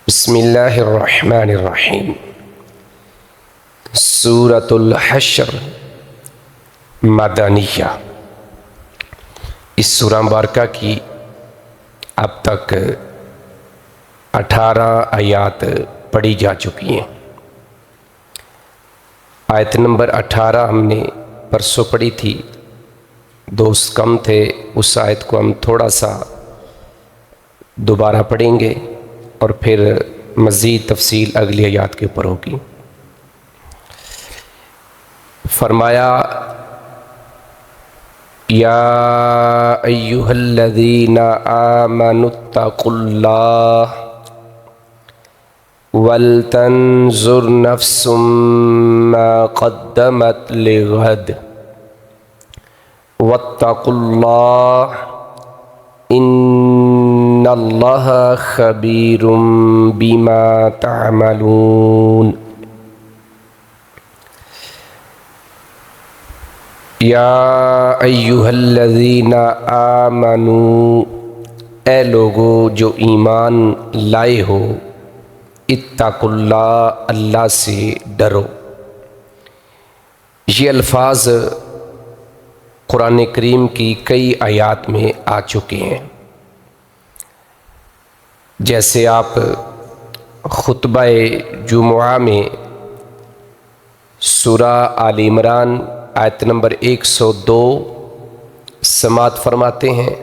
بسم اللہ الرحمن الرحیم۔ سورۃ الحشر مدنیہ۔ اس سورہ مبارکہ کی اب تک 18 آیات پڑھی جا چکی ہیں۔ آیت نمبر 18 ہم نے پرسوں پڑھی تھی، دوست کم تھے، اس آیت کو ہم تھوڑا سا دوبارہ پڑھیں گے اور پھر مزید تفصیل اگلی آیات کے اوپر ہوگی۔ فرمایا یا ایھا الذین آمنوا اتقوا اللہ ولتنظر نفس ما قدمت لغد واتقوا اللہ ان اللہ خبیر بما تعملون۔ یا ایھا الذین آمنوا، اے لوگو جو ایمان لائے ہو، اتقوا اللہ، اللہ سے ڈرو۔ یہ الفاظ قرآن کریم کی کئی آیات میں آ چکے ہیں۔ جیسے آپ خطبہ جمعہ میں سورہ آل عمران آیت نمبر 102 سماعت فرماتے ہیں،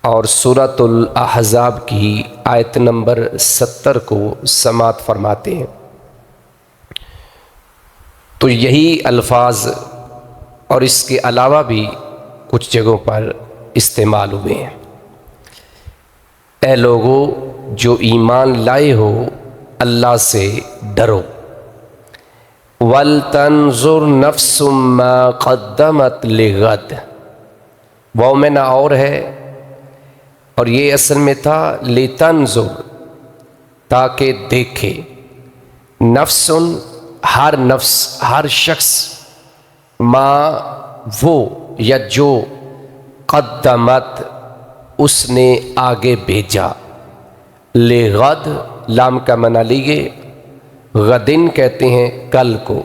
اور سورۃ الاحزاب کی آیت نمبر 70 کو سماعت فرماتے ہیں، تو یہی الفاظ اور اس کے علاوہ بھی کچھ جگہوں پر استعمال ہوئے ہیں۔ اے لوگو جو ایمان لائے ہو، اللہ سے ڈرو۔ وَلْتَنْظُرْ نَفْسٌ مَّا قَدَّمَتْ لِغَدٍ، واو میں نہ اور ہے، اور یہ اصل میں تھا لِتَنْظُرْ، تاکہ دیکھے، نفس، ہر نفس، ہر شخص، ما وہ یا جو، قدمت اس نے آگے بھیجا، لغد لام کا معنی لیے، غدن کہتے ہیں کل کو،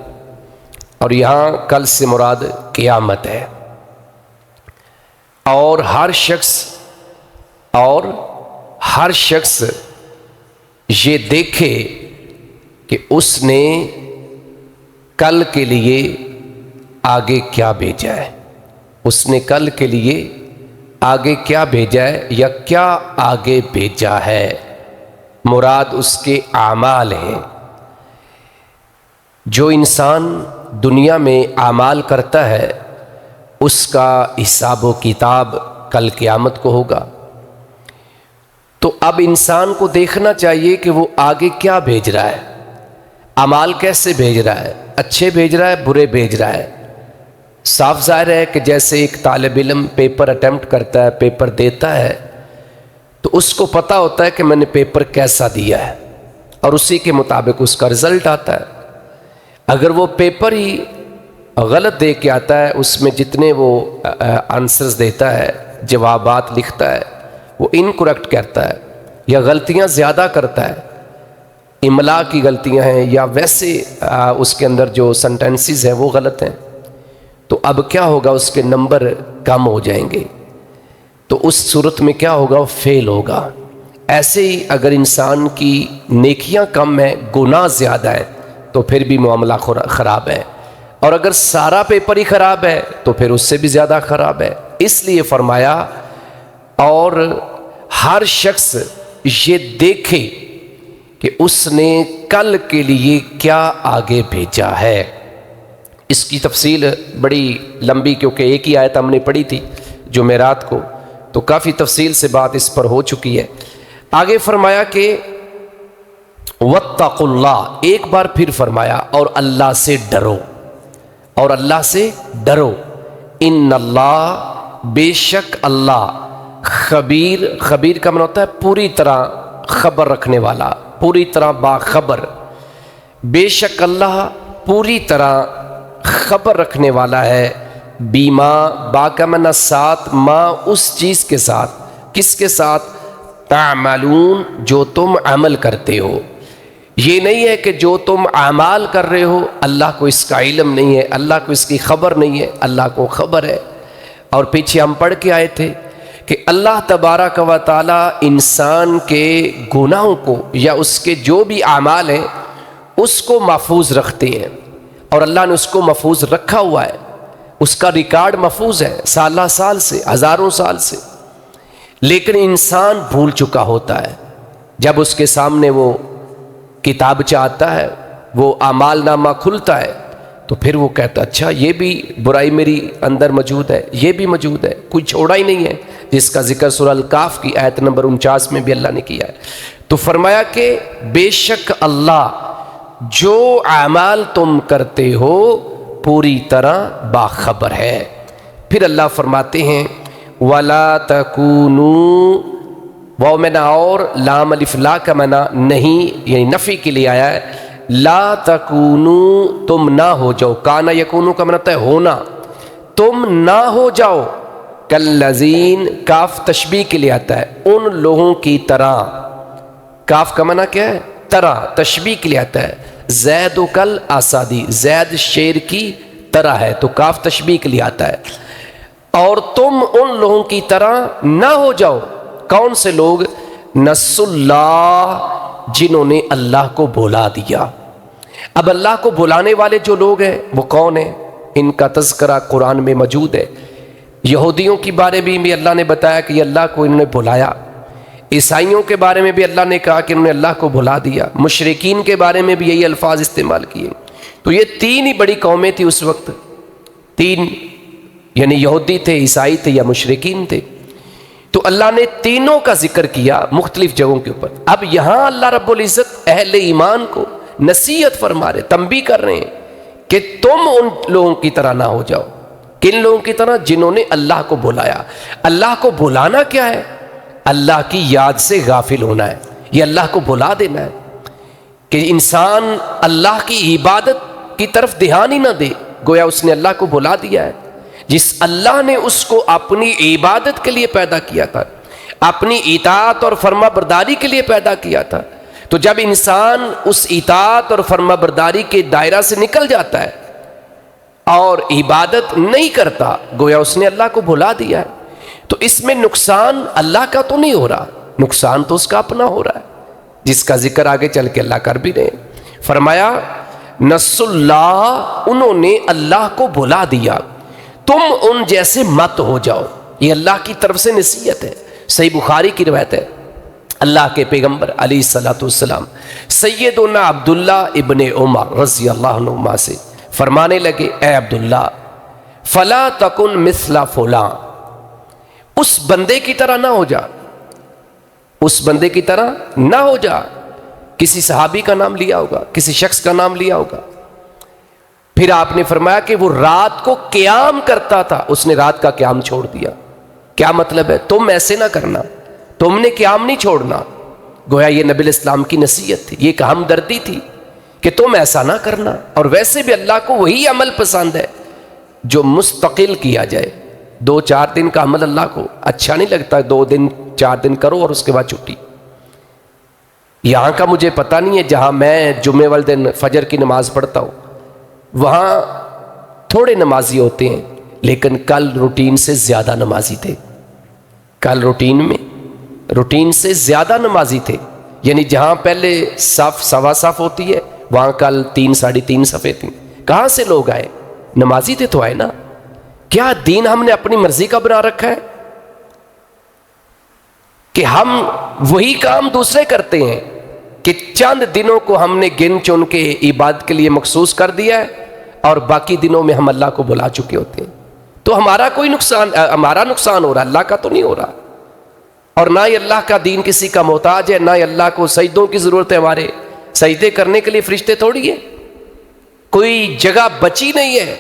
اور یہاں کل سے مراد قیامت ہے۔ اور ہر شخص یہ دیکھے کہ اس نے کل کے لیے آگے کیا بھیجا ہے، اس نے کل کے لیے آگے کیا بھیجا ہے یا کیا آگے بھیجا ہے، مراد اس کے اعمال ہیں۔ جو انسان دنیا میں اعمال کرتا ہے اس کا حساب و کتاب کل قیامت کو ہوگا، تو اب انسان کو دیکھنا چاہیے کہ وہ آگے کیا بھیج رہا ہے، اعمال کیسے بھیج رہا ہے، اچھے بھیج رہا ہے، برے بھیج رہا ہے۔ صاف ظاہر ہے کہ جیسے ایک طالب علم پیپر اٹیمپٹ کرتا ہے، پیپر دیتا ہے، تو اس کو پتہ ہوتا ہے کہ میں نے پیپر کیسا دیا ہے، اور اسی کے مطابق اس کا رزلٹ آتا ہے۔ اگر وہ پیپر ہی غلط دے کے آتا ہے، اس میں جتنے وہ آنسرز دیتا ہے، جوابات لکھتا ہے، وہ انکریکٹ کرتا ہے یا غلطیاں زیادہ کرتا ہے، املا کی غلطیاں ہیں، یا ویسے اس کے اندر جو سنٹینسز ہیں وہ غلط ہیں، تو اب کیا ہوگا، اس کے نمبر کم ہو جائیں گے، تو اس صورت میں کیا ہوگا، وہ فیل ہوگا۔ ایسے ہی اگر انسان کی نیکیاں کم ہیں، گناہ زیادہ ہیں، تو پھر بھی معاملہ خراب ہے، اور اگر سارا پیپر ہی خراب ہے تو پھر اس سے بھی زیادہ خراب ہے۔ اس لیے فرمایا اور ہر شخص یہ دیکھے کہ اس نے کل کے لیے کیا آگے بھیجا ہے۔ اس کی تفصیل بڑی لمبی، کیونکہ ایک ہی آیت ہم نے پڑھی تھی جمعرات کو، تو کافی تفصیل سے بات اس پر ہو چکی ہے۔ آگے فرمایا کہ واتقوا اللہ، ایک بار پھر فرمایا اور اللہ سے ڈرو، اور اللہ سے ڈرو۔ ان اللہ، بے شک اللہ، خبیر کا معنی ہوتا ہے پوری طرح خبر رکھنے والا، پوری طرح باخبر۔ بے شک اللہ پوری طرح خبر رکھنے والا ہے، بیما با کا معنی ساتھ، ما اس چیز کے ساتھ، کس کے ساتھ، تعملون جو تم عمل کرتے ہو. یہ نہیں ہے کہ جو تم اعمال کر رہے ہو اللہ کو اس کا علم نہیں ہے، اللہ کو اس کی خبر نہیں ہے، اللہ کو خبر ہے. اور پیچھے ہم پڑھ کے آئے تھے کہ اللہ تبارک و تعالی انسان کے گناہوں کو یا اس کے جو بھی اعمال ہیں اس کو محفوظ رکھتے ہیں، اور اللہ نے اس کو محفوظ رکھا ہوا ہے، اس کا ریکارڈ محفوظ ہے سالہ سال سے، ہزاروں سال سے. لیکن انسان بھول چکا ہوتا ہے. جب اس کے سامنے وہ کتابچہ آتا ہے، وہ اعمال نامہ کھلتا ہے، تو پھر وہ کہتا اچھا یہ بھی برائی میری اندر موجود ہے، یہ بھی موجود ہے، کوئی چھوڑا ہی نہیں ہے، جس کا ذکر سورہ الکاف کی آیت نمبر 49 میں بھی اللہ نے کیا ہے. تو فرمایا کہ بے شک اللہ جو اعمال تم کرتے ہو پوری طرح باخبر ہے. پھر اللہ فرماتے ہیں وَلَا تَكُونُوا، واو میں نہ اور، لام الف لا کا معنی نہیں، یعنی نفی کے لیے آیا ہے. لا تکونو تم نہ ہو جاؤ، کانا یکونو کا معنی ہے ہونا، تم نہ ہو جاؤ، کالذین، کاف تشبیہ کے لیے آتا ہے، ان لوگوں کی طرح. کاف کا معنی کیا ہے؟ طرح، تشبیہ کے لیے آتا ہے. زید کل اسادی، زید شیر کی طرح ہے، تو کاف تشبیہ کے لیے آتا ہے. اور تم ان لوگوں کی طرح نہ ہو جاؤ. کون سے لوگ؟ نسوا اللہ، جنہوں نے اللہ کو بھلا دیا. اب اللہ کو بھلانے والے جو لوگ ہیں وہ کون ہیں؟ ان کا تذکرہ قرآن میں موجود ہے. یہودیوں کے بارے میں بھی اللہ نے بتایا کہ یہ اللہ کو انہوں نے بھلایا. عیسائیوں کے بارے میں بھی اللہ نے کہا کہ انہوں نے اللہ کو بھلا دیا. مشرکین کے بارے میں بھی یہی الفاظ استعمال کیے. تو یہ تین ہی بڑی قومیں تھیں اس وقت، تین، یعنی یہودی تھے، عیسائی تھے یا مشرکین تھے. تو اللہ نے تینوں کا ذکر کیا مختلف جگہوں کے اوپر. اب یہاں اللہ رب العزت اہل ایمان کو نصیحت فرما رہے، تنبیہ کر رہے ہیں کہ تم ان لوگوں کی طرح نہ ہو جاؤ. کن لوگوں کی طرح؟ جنہوں نے اللہ کو بھلایا. اللہ کو بھلانا کیا ہے؟ اللہ کی یاد سے غافل ہونا ہے، یہ اللہ کو بھلا دینا ہے کہ انسان اللہ کی عبادت کی طرف دھیان ہی نہ دے، گویا اس نے اللہ کو بھلا دیا ہے. جس اللہ نے اس کو اپنی عبادت کے لیے پیدا کیا تھا، اپنی اطاعت اور فرما برداری کے لیے پیدا کیا تھا. تو جب انسان اس اطاعت اور فرما برداری کے دائرہ سے نکل جاتا ہے اور عبادت نہیں کرتا، گویا اس نے اللہ کو بھلا دیا ہے. تو اس میں نقصان اللہ کا تو نہیں ہو رہا، نقصان تو اس کا اپنا ہو رہا ہے، جس کا ذکر آگے چل کے اللہ کر بھی رہے ہیں. فرمایا نسوا اللہ، انہوں نے اللہ کو بھلا دیا، تم ان جیسے مت ہو جاؤ. یہ اللہ کی طرف سے نصیحت ہے. صحیح بخاری کی روایت ہے، اللہ کے پیغمبر علیہ الصلوۃ والسلام سیدنا عبداللہ ابن عمر رضی اللہ عنہما سے فرمانے لگے، اے عبداللہ، فلا تکن مثل فلاں، اس بندے کی طرح نہ ہو جا، اس بندے کی طرح نہ ہو جا. کسی صحابی کا نام لیا ہوگا، کسی شخص کا نام لیا ہوگا. پھر آپ نے فرمایا کہ وہ رات کو قیام کرتا تھا، اس نے رات کا قیام چھوڑ دیا. کیا مطلب ہے؟ تم ایسے نہ کرنا، تم نے قیام نہیں چھوڑنا. گویا یہ نبی الاسلام کی نصیحت تھی، یہ ایک ہمدردی تھی کہ تم ایسا نہ کرنا. اور ویسے بھی اللہ کو وہی عمل پسند ہے جو مستقل کیا جائے. 2-4 دن کا عمل اللہ کو اچھا نہیں لگتا، 2 دن 4 دن کرو اور اس کے بعد چھٹی. یہاں کا مجھے پتہ نہیں ہے، جہاں میں جمعے والے دن فجر کی نماز پڑھتا ہوں وہاں تھوڑے نمازی ہوتے ہیں، لیکن کل روٹین سے زیادہ نمازی تھے. کل روٹین سے زیادہ نمازی تھے. یعنی جہاں پہلے صف سوا صف ہوتی ہے وہاں کل 3 ساڑھے 3 صفیں تھیں. کہاں سے لوگ آئے؟ نمازی تھے تو آئے نا. کیا دین ہم نے اپنی مرضی کا بنا رکھا ہے کہ ہم وہی کام دوسرے کرتے ہیں کہ چند دنوں کو ہم نے گن چن کے عبادت کے لیے مخصوص کر دیا ہے اور باقی دنوں میں ہم اللہ کو بلا چکے ہوتے ہیں. تو ہمارا کوئی نقصان، ہمارا نقصان ہو رہا، اللہ کا تو نہیں ہو رہا. اور نہ ہی اللہ کا دین کسی کا محتاج ہے، نہ ہی اللہ کو سجدوں کی ضرورت ہے. ہمارے سجدے کرنے کے لیے فرشتے تھوڑی ہیں. کوئی جگہ بچی نہیں ہے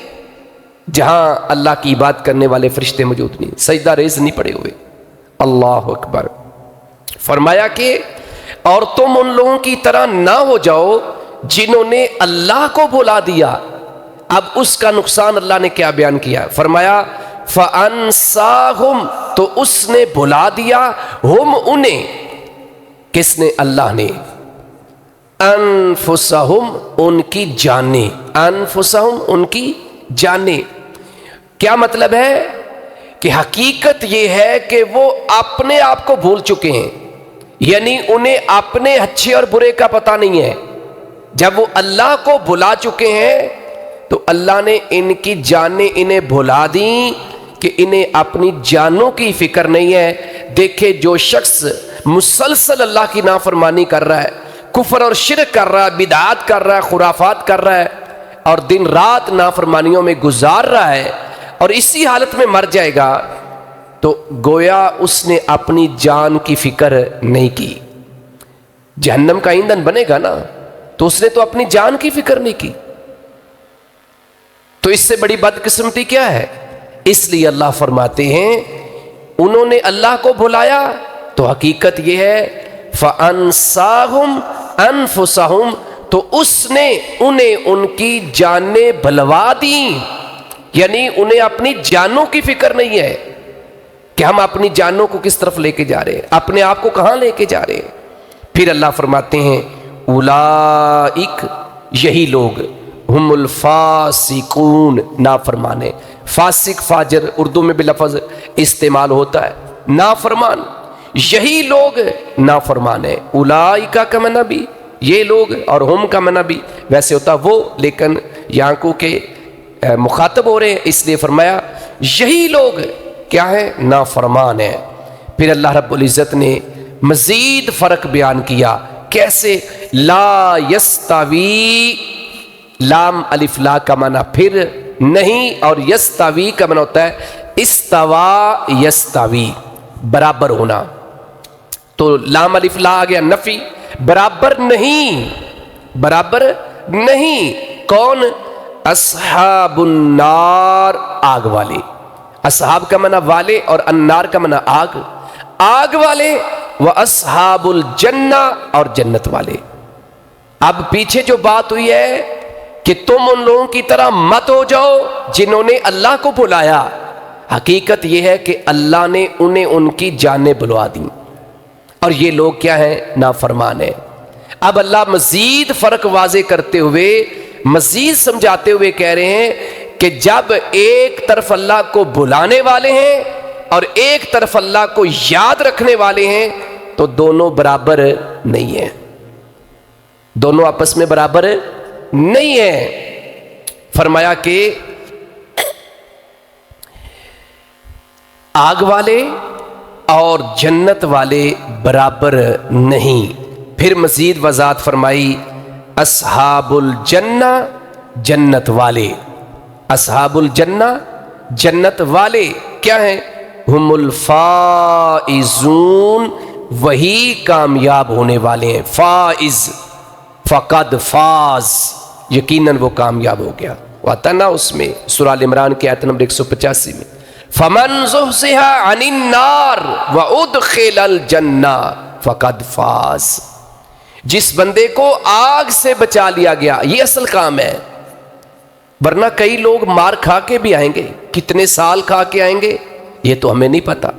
جہاں اللہ کی عبادت کرنے والے فرشتے موجود نہیں، سجدہ ریز نہیں پڑے ہوئے. اللہ اکبر. فرمایا کہ اور تم ان لوگوں کی طرح نہ ہو جاؤ جنہوں نے اللہ کو بھلا دیا. اب اس کا نقصان اللہ نے کیا بیان کیا؟ فرمایا فَأَنْسَاهُمْ، تو اس نے بھلا دیا، ہم انہیں، کس نے؟ اللہ نے۔ انفسہم، ان کی جانیں، انفسہم، ان کی جانیں۔ کیا مطلب ہے؟ کہ حقیقت یہ ہے کہ وہ اپنے آپ کو بھول چکے ہیں، یعنی انہیں اپنے اچھے اور برے کا پتہ نہیں ہے۔ جب وہ اللہ کو بھلا چکے ہیں تو اللہ نے ان کی جانیں انہیں بھلا دیں کہ انہیں اپنی جانوں کی فکر نہیں ہے۔ دیکھیں جو شخص مسلسل اللہ کی نافرمانی کر رہا ہے، کفر اور شرک کر رہا ہے، بدعات کر رہا ہے، خرافات کر رہا ہے، اور دن رات نافرمانیوں میں گزار رہا ہے، اور اسی حالت میں مر جائے گا، تو گویا اس نے اپنی جان کی فکر نہیں کی۔ جہنم کا ایندھن بنے گا نا، تو اس نے تو اپنی جان کی فکر نہیں کی۔ تو اس سے بڑی بدقسمتی کیا ہے؟ اس لیے اللہ فرماتے ہیں انہوں نے اللہ کو بھلایا، تو حقیقت یہ ہے فَأَنسَاهُمْ أَنفُسَهُمْ، تو اس نے انہیں ان کی جانیں بھلوا دیں، یعنی انہیں اپنی جانوں کی فکر نہیں ہے کہ ہم اپنی جانوں کو کس طرف لے کے جا رہے ہیں، اپنے آپ کو کہاں لے کے جا رہے ہیں۔ پھر اللہ فرماتے ہیں اولئک، یہی لوگ، ہم الفاسقون، نافرمانے۔ فاسق فاجر اردو میں بھی لفظ استعمال ہوتا ہے، نافرمان، یہی لوگ نافرمان ہیں۔ اولئک کا معنی بھی یہ لوگ اور ہم کا معنی بھی ویسے ہوتا وہ، لیکن یہاں کو کہ مخاطب ہو رہے ہیں اس لیے فرمایا یہی لوگ کیا ہے؟ نافرمان ہیں۔ پھر اللہ رب العزت نے مزید فرق بیان کیا، کیسے؟ لا یستوی، لام الف لا کا معنی پھر نہیں، اور یستوی کا معنی ہوتا ہے استوا یستوی، برابر ہونا۔ تو لام الف لا آ گیا نفی، برابر نہیں، برابر نہیں۔ کون؟ اصحاب النار، آگ والے۔ اصحاب کا معنی والے اور النار کا معنی آگ، آگ والے، و اصحاب الجنہ، اور جنت والے۔ اب پیچھے جو بات ہوئی ہے کہ تم ان لوگوں کی طرح مت ہو جاؤ جنہوں نے اللہ کو بلایا، حقیقت یہ ہے کہ اللہ نے انہیں ان کی جانیں بلوا دیں، اور یہ لوگ کیا ہیں؟ نافرمان ہیں۔ اب اللہ مزید فرق واضح کرتے ہوئے، مزید سمجھاتے ہوئے کہہ رہے ہیں کہ جب ایک طرف اللہ کو بلانے والے ہیں اور ایک طرف اللہ کو یاد رکھنے والے ہیں، تو دونوں برابر نہیں ہیں، دونوں آپس میں برابر نہیں ہیں۔ فرمایا کہ آگ والے اور جنت والے برابر نہیں۔ پھر مزید وضاحت فرمائی، اصحاب الجنہ، جنت والے، اصحاب الجنہ، جنت والے کیا ہیں؟ ہم الفائزون، وہی کامیاب ہونے والے ہیں۔ فائز، فقد فاز، یقیناً وہ کامیاب ہو گیا۔ آتا نا اس میں سورہ ال عمران کی آیت نمبر 185 میں، فمن زحزح عن النار وادخل الجنہ فقد فاز، جس بندے کو آگ سے بچا لیا گیا، یہ اصل کام ہے۔ ورنہ کئی لوگ مار کھا کے بھی آئیں گے، کتنے سال کھا کے آئیں گے یہ تو ہمیں نہیں پتا۔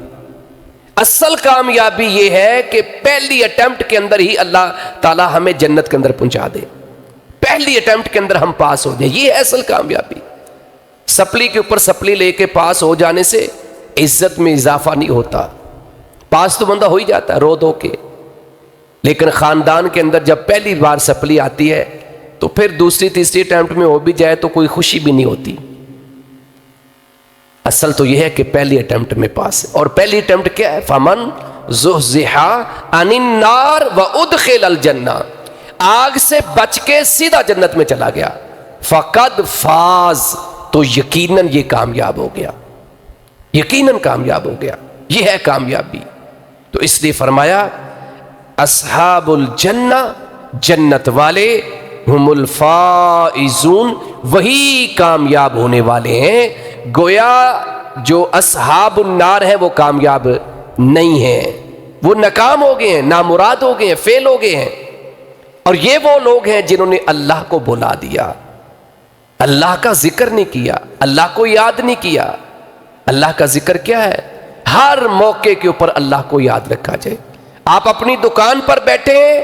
اصل کامیابی یہ ہے کہ پہلی اٹیمپٹ کے اندر ہی اللہ تعالی ہمیں جنت کے اندر پہنچا دے، پہلی اٹیمپٹ کے اندر ہم پاس ہو جائیں، یہ ہے اصل کامیابی۔ سپلی کے اوپر سپلی لے کے پاس ہو جانے سے عزت میں اضافہ نہیں ہوتا، پاس تو بندہ ہو ہی جاتا ہے رو دو کے، لیکن خاندان کے اندر جب پہلی بار سپلی آتی ہے تو پھر دوسری تیسری اٹیمپٹ میں ہو بھی جائے تو کوئی خوشی بھی نہیں ہوتی۔ اصل تو یہ ہے کہ پہلی اٹیمپٹ میں پاس ہے، اور پہلی اٹیمپٹ کیا ہے؟ فمن زحزح عن النار وادخل الجنہ، آگ سے بچ کے سیدھا جنت میں چلا گیا، فقد فاز، تو یقیناً یہ کامیاب ہو گیا، یقیناً کامیاب ہو گیا، یہ ہے کامیابی۔ تو اس لیے فرمایا اصحاب الجنہ، جنت والے، ہم الفائزون، وہی کامیاب ہونے والے ہیں۔ گویا جو اصحاب النار ہیں وہ کامیاب نہیں ہیں، وہ ناکام ہو گئے ہیں، نامراد ہو گئے ہیں، فیل ہو گئے ہیں۔ اور یہ وہ لوگ ہیں جنہوں نے اللہ کو بھلا دیا، اللہ کا ذکر نہیں کیا، اللہ کو یاد نہیں کیا۔ اللہ کا ذکر کیا ہے؟ ہر موقع کے اوپر اللہ کو یاد رکھا جائے، آپ اپنی دکان پر بیٹھے ہیں،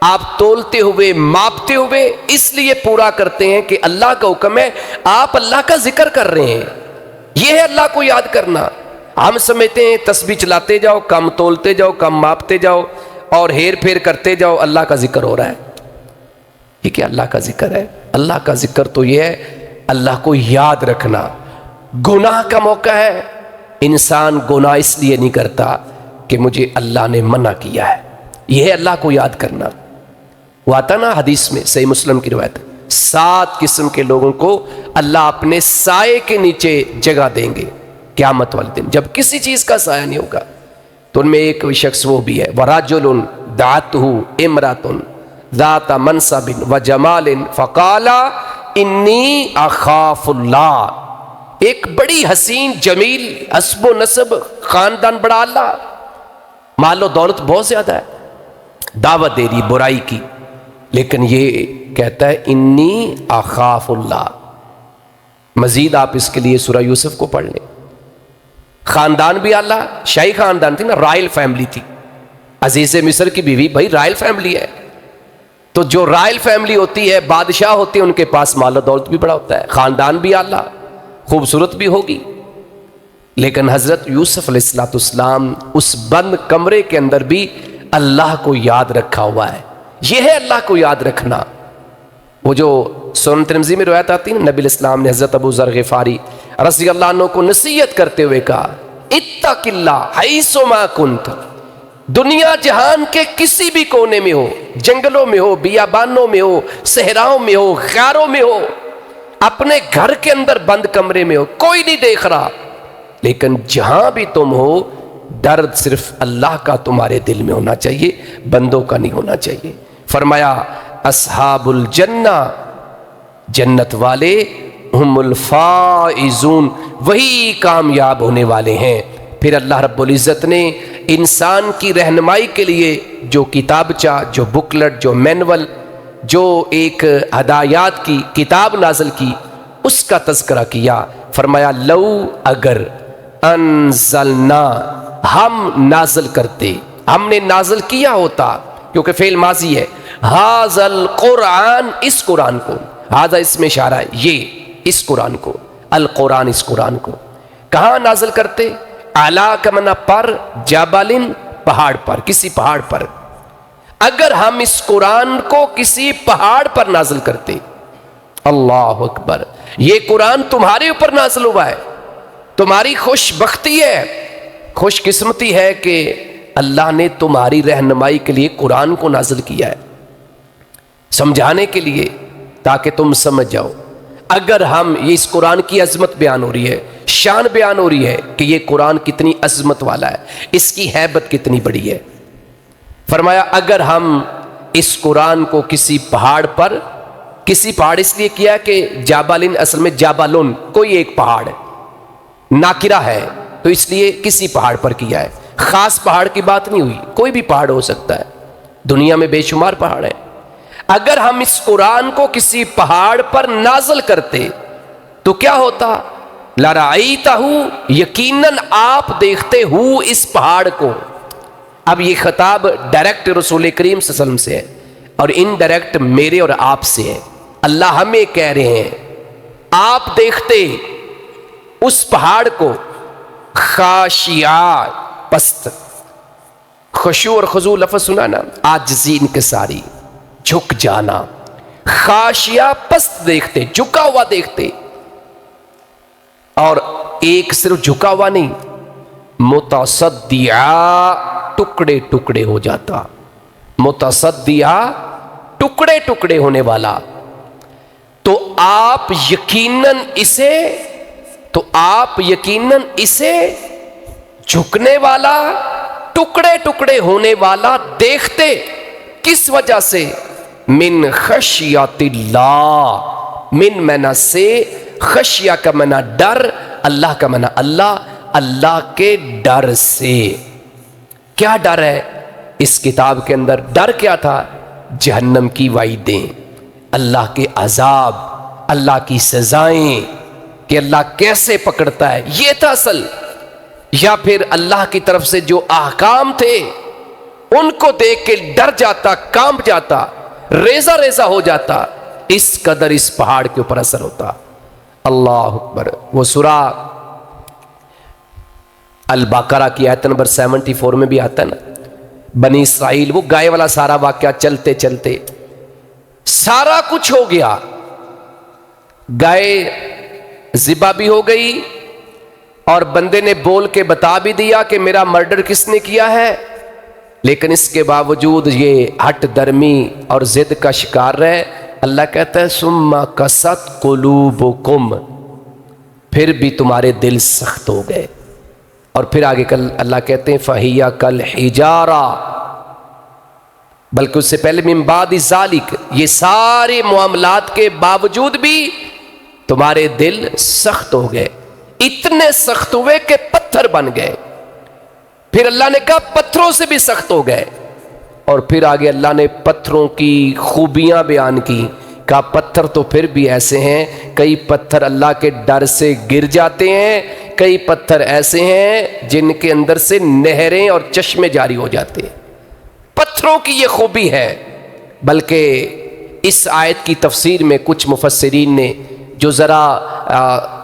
آپ تولتے ہوئے ماپتے ہوئے اس لیے پورا کرتے ہیں کہ اللہ کا حکم ہے، آپ اللہ کا ذکر کر رہے ہیں، یہ ہے اللہ کو یاد کرنا۔ ہم سمجھتے ہیں تسبیح چلاتے جاؤ، کم تولتے جاؤ، کم ماپتے جاؤ اور ہیر پھیر کرتے جاؤ، اللہ کا ذکر ہو رہا ہے۔ یہ کیا اللہ کا ذکر ہے؟ اللہ کا ذکر تو یہ ہے اللہ کو یاد رکھنا۔ گناہ کا موقع ہے، انسان گناہ اس لیے نہیں کرتا کہ مجھے اللہ نے منع کیا ہے، یہ ہے اللہ کو یاد کرنا۔ وہ آتا نا حدیث میں، صحیح مسلم کی روایت، 7 قسم کے لوگوں کو اللہ اپنے سائے کے نیچے جگہ دیں گے قیامت والے دن، جب کسی چیز کا سایہ نہیں ہوگا۔ تو ان میں ایک شخص وہ بھی ہے، وَرَجُلٌ دَعَتْهُ امْرَأَةٌ ذَاتَ مَنْصَبٍ وَجَمَالٍ فَقَالَ إِنِّي أَخَافُ اللَّهَ، ایک بڑی حسین جمیل حسب و نسب خاندان بڑا، اللہ مال و دولت بہت زیادہ ہے، دعوت دے رہی برائی کی، لیکن یہ کہتا ہے انی اخاف اللہ۔ مزید آپ اس کے لیے سورہ یوسف کو پڑھ لیں۔ خاندان بھی اللہ، شاہی خاندان تھی نا، رائل فیملی تھی، عزیز مصر کی بیوی بھائی رائل فیملی ہے، تو جو رائل فیملی ہوتی ہے، بادشاہ ہوتے ہیں، ان کے پاس مال و دولت بھی بڑا ہوتا ہے، خاندان بھی اللہ، خوبصورت بھی ہوگی۔ لیکن حضرت یوسف علیہ السلام اس بند کمرے کے اندر بھی اللہ کو یاد رکھا ہوا ہے، یہ ہے اللہ کو یاد رکھنا۔ وہ جو سنن ترمذی میں روایت آتی ہے، نبی الاسلام نے حضرت ابو ذر غفاری رضی اللہ عنہ کو نصیحت کرتے ہوئے کہا، اتق اللہ حیث ما کنت، دنیا جہان کے کسی بھی کونے میں ہو، جنگلوں میں ہو، بیابانوں میں ہو، صحراؤں میں ہو، غاروں میں ہو، اپنے گھر کے اندر بند کمرے میں ہو، کوئی نہیں دیکھ رہا، لیکن جہاں بھی تم ہو، درد صرف اللہ کا تمہارے دل میں ہونا چاہیے، بندوں کا نہیں ہونا چاہیے۔ فرمایا اصحاب الجنہ، جنت والے، ہم الفائزون، وہی کامیاب ہونے والے ہیں۔ پھر اللہ رب العزت نے انسان کی رہنمائی کے لیے جو کتابچہ، جو بکلٹ، جو مینول، جو ایک ہدایات کی کتاب نازل کی، اس کا تذکرہ کیا۔ فرمایا لو اگر انزلنا، ہم نازل کرتے، ہم نے نازل کیا ہوتا، کیونکہ فعل ماضی ہے، ھذا القرآن، اس قرآن کو، ھذا اس میں اشارہ ہے، یہ اس قرآن کو، القرآن اس قرآن کو کہاں نازل کرتے؟ اعلیٰ کا معنی پر، جبلن پہاڑ پر، کسی پہاڑ پر۔ اگر ہم اس قرآن کو کسی پہاڑ پر نازل کرتے، اللہ اکبر، یہ قرآن تمہارے اوپر نازل ہوا ہے، تمہاری خوش بختی ہے، خوش قسمتی ہے کہ اللہ نے تمہاری رہنمائی کے لیے قرآن کو نازل کیا ہے، سمجھانے کے لیے، تاکہ تم سمجھ جاؤ۔ اگر ہم، یہ اس قرآن کی عظمت بیان ہو رہی ہے، شان بیان ہو رہی ہے کہ یہ قرآن کتنی عظمت والا ہے، اس کی ہیبت کتنی بڑی ہے۔ فرمایا اگر ہم اس قرآن کو کسی پہاڑ پر، کسی پہاڑ اس لیے کیا کہ جابالن اصل میں جابالن، کوئی ایک پہاڑ ہے، ناکرہ ہے، تو اس لیے کسی پہاڑ پر کیا ہے، خاص پہاڑ کی بات نہیں ہوئی، کوئی بھی پہاڑ ہو سکتا ہے، دنیا میں بے شمار پہاڑ ہیں۔ اگر ہم اس قرآن کو کسی پہاڑ پر نازل کرتے تو کیا ہوتا؟ لَرَأَيْتَهُ، یقیناً آپ دیکھتے ہو اس پہاڑ کو۔ اب یہ خطاب ڈائریکٹ رسول کریم صلی اللہ علیہ وسلم سے ہے اور انڈائریکٹ میرے اور آپ سے ہے۔ اللہ ہمیں کہہ رہے ہیں آپ دیکھتے اس پہاڑ کو، خاشعہ، پست، خشوع اور خضوع لفظ سنا نا، عاجزی، انکساری، جھک جانا، خاشعہ پست دیکھتے، جھکا ہوا دیکھتے، اور ایک صرف جھکا ہوا نہیں، متصدعا، ٹکڑے ٹکڑے ہو جاتا، متصدعا، ٹکڑے ٹکڑے ہونے والا۔ تو آپ یقیناً اسے جھکنے والا، ٹکڑے ٹکڑے ہونے والا دیکھتے، کس وجہ سے؟ من خشیت اللہ، من معنی سے، خشیہ کا معنی ڈر، اللہ کا معنی اللہ، اللہ کے ڈر سے۔ کیا ڈر ہے اس کتاب کے اندر؟ ڈر کیا تھا؟ جہنم کی وعیدیں، اللہ کے عذاب، اللہ کی سزائیں، کہ اللہ کیسے پکڑتا ہے، یہ تھا اصل۔ یا پھر اللہ کی طرف سے جو احکام تھے ان کو دیکھ کے ڈر جاتا، کانپ جاتا، ریزہ ریزہ ہو جاتا، اس قدر اس پہاڑ کے اوپر اثر ہوتا۔ اللہ اکبر۔ وہ سورہ البقرہ کی آیت نمبر 74 میں بھی آتا ہے نا، بنی اسرائیل، وہ گائے والا سارا واقعہ، چلتے چلتے سارا کچھ ہو گیا، گائے ذبح بھی ہو گئی اور بندے نے بول کے بتا بھی دیا کہ میرا مرڈر کس نے کیا ہے، لیکن اس کے باوجود یہ ہٹ درمی اور ضد کا شکار رہے۔ اللہ کہتا ہے ثم قست قلوبکم، پھر بھی تمہارے دل سخت ہو گئے۔ اور پھر آگے کل اللہ کہتے ہیں فہی کالحجارہ، بلکہ اس سے پہلے من بعد ذالک، یہ سارے معاملات کے باوجود بھی تمہارے دل سخت ہو گئے، اتنے سخت ہوئے کہ پتھر بن گئے۔ پھر اللہ نے کہا پتھروں سے بھی سخت ہو گئے، اور پھر آگے اللہ نے پتھروں کی خوبیاں بیان کی، کہا پتھر تو پھر بھی ایسے ہیں، کئی پتھر اللہ کے ڈر سے گر جاتے ہیں، کئی پتھر ایسے ہیں جن کے اندر سے نہریں اور چشمے جاری ہو جاتے ہیں۔ پتھروں کی یہ خوبی ہے۔ بلکہ اس آیت کی تفسیر میں کچھ مفسرین نے، جو ذرا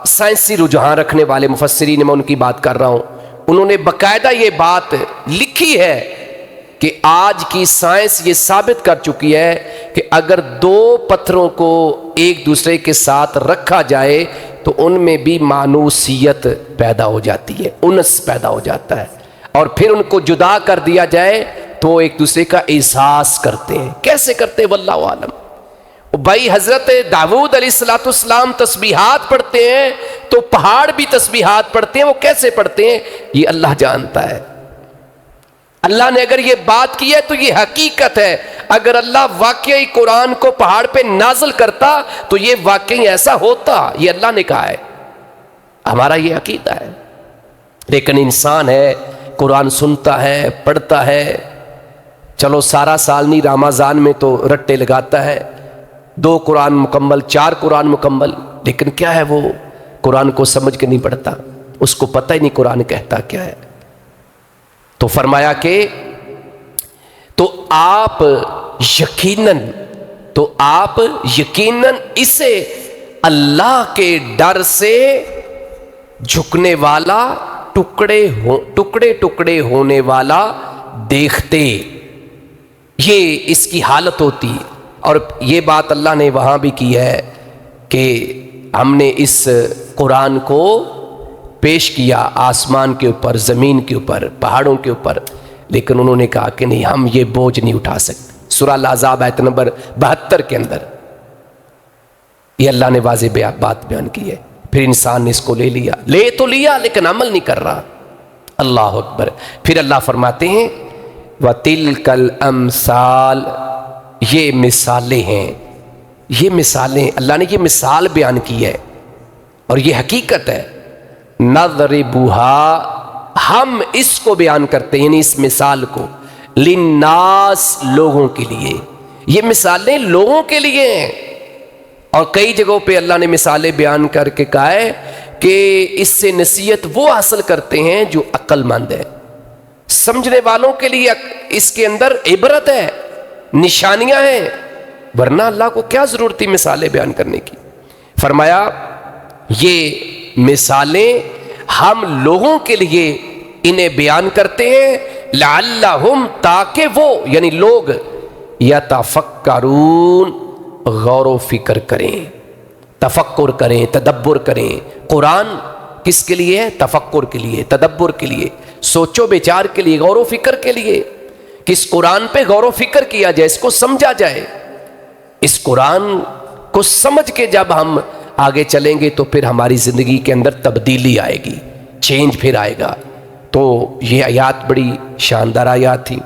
سائنسی رجحان رکھنے والے مفسرین، میں ان کی بات کر رہا ہوں، انہوں نے باقاعدہ یہ بات لکھی ہے کہ آج کی سائنس یہ ثابت کر چکی ہے کہ اگر دو پتھروں کو ایک دوسرے کے ساتھ رکھا جائے تو ان میں بھی مانوسیت پیدا ہو جاتی ہے، انس پیدا ہو جاتا ہے، اور پھر ان کو جدا کر دیا جائے تو وہ ایک دوسرے کا احساس کرتے ہیں۔ کیسے کرتے ہیں واللہ عالم۔ بھائی حضرت داؤد علیہ السلام تسبیحات پڑھتے ہیں تو پہاڑ بھی تسبیحات پڑھتے ہیں، وہ کیسے پڑھتے ہیں یہ اللہ جانتا ہے۔ اللہ نے اگر یہ بات کی ہے تو یہ حقیقت ہے۔ اگر اللہ واقعی قرآن کو پہاڑ پہ نازل کرتا تو یہ واقعی ایسا ہوتا، یہ اللہ نے کہا ہے، ہمارا یہ عقیدہ ہے۔ لیکن انسان ہے، قرآن سنتا ہے، پڑھتا ہے، چلو سارا سال نہیں، رمضان میں تو رٹے لگاتا ہے، 2 قرآن مکمل، 4 قرآن مکمل، لیکن کیا ہے وہ قرآن کو سمجھ کے نہیں پڑھتا، اس کو پتہ ہی نہیں قرآن کہتا کیا ہے۔ تو فرمایا کہ تو آپ یقیناً اسے اللہ کے ڈر سے جھکنے والا، ٹکڑے ٹکڑے ہونے والا دیکھتے، یہ اس کی حالت ہوتی۔ اور یہ بات اللہ نے وہاں بھی کی ہے کہ ہم نے اس قرآن کو پیش کیا آسمان کے اوپر، زمین کے اوپر، پہاڑوں کے اوپر، لیکن انہوں نے کہا کہ نہیں، ہم یہ بوجھ نہیں اٹھا سکتے۔ سورہ الاحزاب آیت نمبر 72 کے اندر یہ اللہ نے واضح بات بیان کی ہے۔ پھر انسان نے اس کو لے تو لیا لیکن عمل نہیں کر رہا۔ اللہ اکبر۔ پھر اللہ فرماتے ہیں وَتِلْكَ الْأَمْثَالِ، یہ مثالیں ہیں، یہ مثالیں، اللہ نے یہ مثال بیان کی ہے اور یہ حقیقت ہے۔ نَضْرِبُهَا، ہم اس کو بیان کرتے ہیں، یعنی اس مثال کو، لِلنَّاسِ، لوگوں کے لیے، یہ مثالیں لوگوں کے لیے ہیں۔ اور کئی جگہوں پہ اللہ نے مثالیں بیان کر کے کہا ہے کہ اس سے نصیحت وہ حاصل کرتے ہیں جو عقل مند ہے، سمجھنے والوں کے لیے اس کے اندر عبرت ہے، نشانیاں ہیں، ورنہ اللہ کو کیا ضرورت تھی مثالیں بیان کرنے کی۔ فرمایا یہ مثالیں ہم لوگوں کے لیے انہیں بیان کرتے ہیں، لعلہم، تاکہ وہ یعنی لوگ یتفکرون، غور و فکر کریں، تفکر کریں، تدبر کریں۔ قرآن کس کے لیے ہے؟ تفکر کے لیے، تدبر کے لیے، سوچ و بچار کے لیے، غور و فکر کے لیے، کہ اس قرآن پہ غور و فکر کیا جائے، اس کو سمجھا جائے۔ اس قرآن کو سمجھ کے جب ہم آگے چلیں گے تو پھر ہماری زندگی کے اندر تبدیلی آئے گی، چینج پھر آئے گا۔ تو یہ آیات بڑی شاندار آیات تھی۔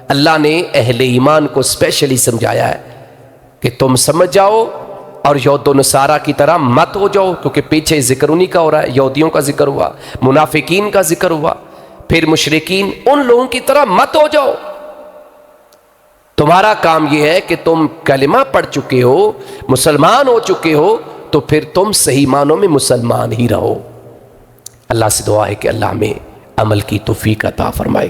اللہ نے اہل ایمان کو اسپیشلی سمجھایا ہے کہ تم سمجھ جاؤ اور یہود و نصارہ کی طرح مت ہو جاؤ، کیونکہ پیچھے ذکر انہی کا ہو رہا ہے، یہودیوں کا ذکر ہوا، منافقین کا ذکر ہوا، پھر مشرکین، ان لوگوں کی طرح مت ہو جاؤ۔ تمہارا کام یہ ہے کہ تم کلمہ پڑھ چکے ہو، مسلمان ہو چکے ہو، تو پھر تم صحیح معنوں میں مسلمان ہی رہو۔ اللہ سے دعا ہے کہ اللہ ہمیں عمل کی توفیق عطا فرمائے۔